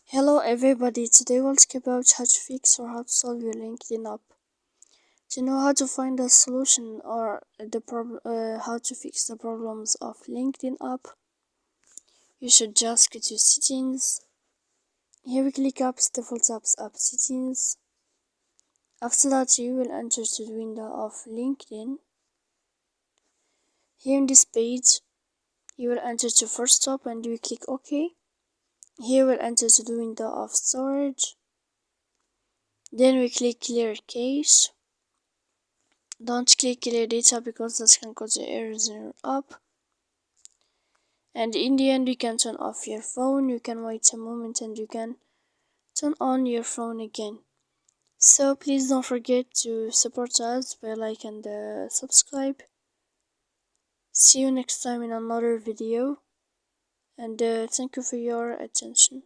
Hello everybody, today we'll talk about how to fix or how to solve your LinkedIn app. To know how to find a solution or how to fix the problems of LinkedIn app, you should just go to settings. Here we click apps, default apps, app settings. After that you will enter to the window of LinkedIn. Here in this page, you will enter to first stop and you click OK. Here we'll enter to the window of storage. Then we click clear cache. Don't click clear data because that can cause errors in your app. And in the end, you can turn off your phone. You can wait a moment and you can turn on your phone again. So please don't forget to support us by like and subscribe. See you next time in another video. And thank you for your attention.